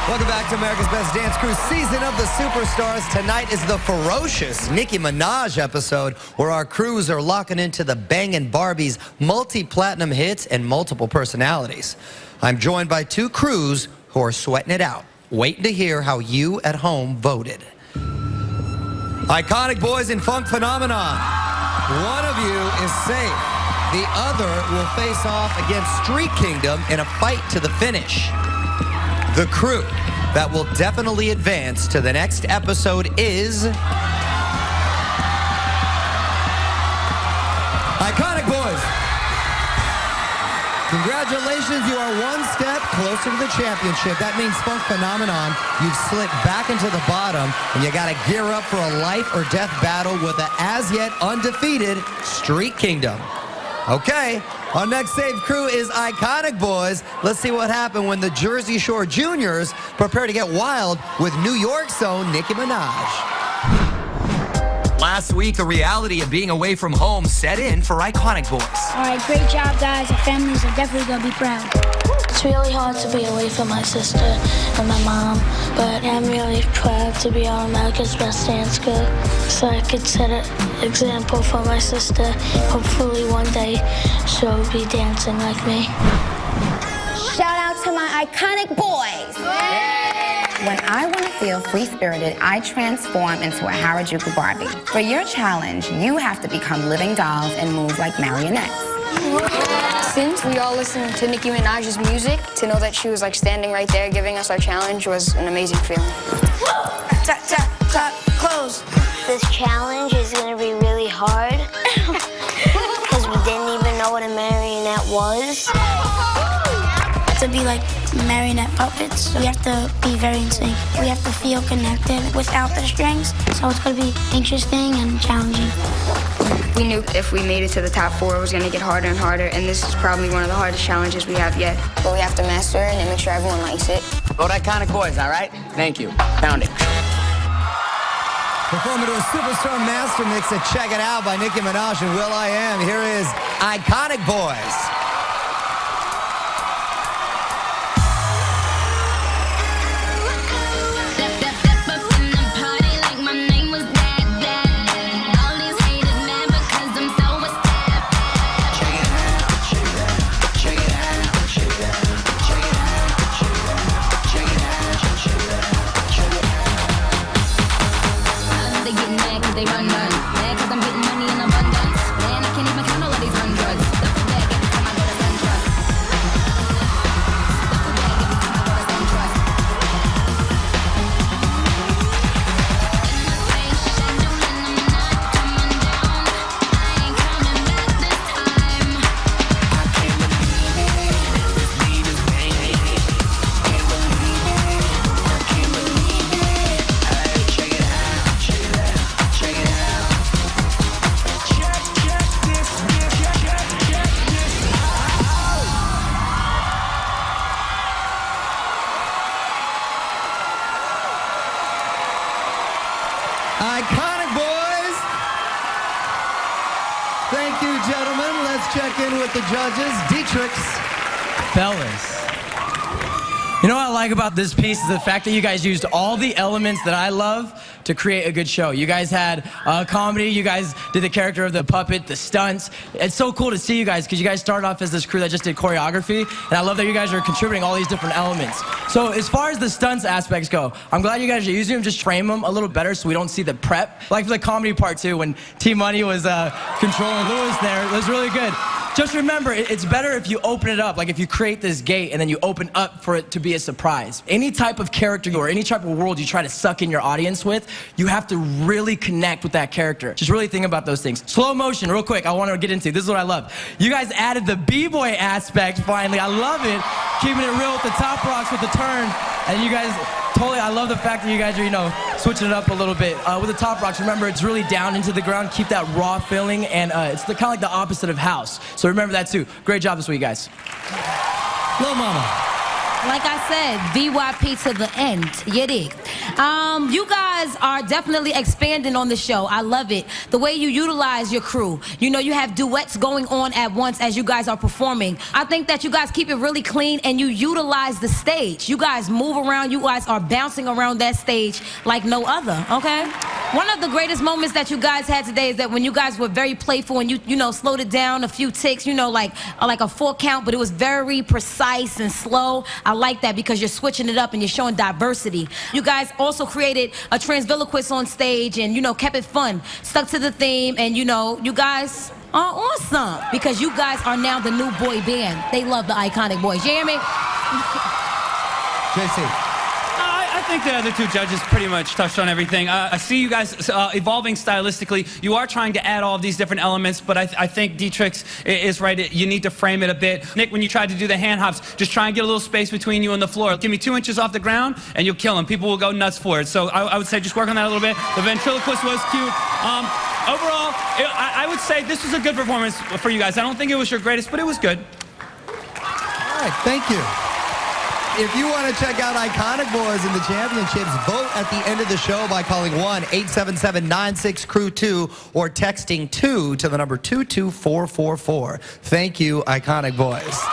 Welcome back to America's Best Dance Crew, Season of the Superstars. Tonight is the ferocious Nicki Minaj episode where our crews are locking into the Bangin' Barbie's multi-platinum hits and multiple personalities. I'm joined by two crews who are sweating it out, waiting to hear how you at home voted. Iconic Boys and Funk Phenomenon. One of you is safe. The other will face off against Street Kingdom in a fight to the finish. The crew that will definitely advance to the next episode is Iconic Boys. Congratulations, you are one step closer to the championship. That means Funk Phenomenon, you've slipped back into the bottom, and you got to gear up for a life or death battle with the as-yet undefeated Street Kingdom. Okay, our next saved crew is Iconic Boys. Let's see what happened when the Jersey Shore Juniors prepare to get wild with New York's own Nicki Minaj. Last week, the reality of being away from home set in for Iconic Boys. All right, great job, guys. Our families are definitely going to be proud. It's really hard to be away from my sister and my mom, but I'm really proud to be on America's Best Dance Crew so I could set an example for my sister. Hopefully one day she'll be dancing like me. Shout out to my Iconic Boys. When I want to feel free-spirited, I transform into a Harajuku Barbie. For your challenge, you have to become living dolls and move like marionettes. Since we all listened to Nicki Minaj's music, to know that she was like standing right there giving us our challenge was an amazing feeling. Tap, tap, tap, close. This challenge is going to be really hard because we didn't even know what a marionette was. To be like marionette puppets, we have to be very in sync. We have to feel connected without the strings, so it's going to be interesting and challenging. We knew if we made it to the top 4, it was going to get harder and harder, and this is probably one of the hardest challenges we have yet. But we have to master it and make sure everyone likes it. Vote Iconic Boys, all right? Thank you. Found it. Performing to a superstar master mix of Check It Out by Nicki Minaj and will.i.am. Here is Iconic Boys. They run, mad cause I'm getting money in abundance. Man, I can't even count all of these hundreds. Double bag every time I go to SunTrust. Double bag every time I go to SunTrust. In my space schedule and I'm not coming down. I ain't coming back this time. I can't believe it. This beat is banging. Can't believe it. I can't believe it. Hey, check it out. Check it out. Check it out. Check this out. Iconic Boys. Thank you, gentlemen. Let's check in with the judges. Dietrich's. Fellas, you know what I like about this piece is the fact that you guys used all the elements that I love to create a good show. You guys had comedy, you guys did the character of the puppet, the stunts. It's so cool to see you guys because you guys started off as this crew that just did choreography, and I love that you guys are contributing all these different elements. So as far as the stunts aspects go, I'm glad you guys are using them, just frame them a little better so we don't see the prep. Like for the comedy part too, when T-Money was controlling Lewis there, it was really good. Just remember, it's better if you open it up, like if you create this gate and then you open up for it to be a surprise. Any type of character or any type of world you try to suck in your audience with, you have to really connect with that character. Just really think about those things. Slow motion, real quick, I want to get into. This is what I love. You guys added the b-boy aspect finally. I love it. Keeping it real with the top rocks with the turn. And you guys, totally, I love the fact that you guys are, you know, switching it up a little bit. With the top rocks, remember, it's really down into the ground. Keep that raw feeling, and it's kind of like the opposite of house. So remember that too. Great job this week, guys. Lil Mama. Like I said, VYP to the end. You dig? You guys are definitely expanding on the show. I love it. The way you utilize your crew. You know, you have duets going on at once as you guys are performing. I think that you guys keep it really clean and you utilize the stage. You guys move around. You guys are bouncing around that stage like no other, okay? One of the greatest moments that you guys had today is that when you guys were very playful and you know, slowed it down a few ticks, you know, like a 4 count, but it was very precise and slow. I like that because you're switching it up and you're showing diversity. You guys also created a transviloquist on stage and, you know, kept it fun, stuck to the theme, and, you know, you guys are awesome because you guys are now the new boy band. They love the iconic boys. You hear me? JC. I think the other two judges pretty much touched on everything. I see you guys evolving stylistically. You are trying to add all of these different elements, but I think Dietrich is right. You need to frame it a bit. Nick, when you tried to do the hand hops, just try and get a little space between you and the floor. Give me 2 inches off the ground, and you'll kill them. People will go nuts for it. So I would say just work on that a little bit. The ventriloquist was cute. Overall, I would say this was a good performance for you guys. I don't think it was your greatest, but it was good. All right, thank you. If you want to check out Iconic Boys in the championships, vote at the end of the show by calling 1-877-96-CREW-2 or texting 2 to the number 22444. Thank you, Iconic Boys.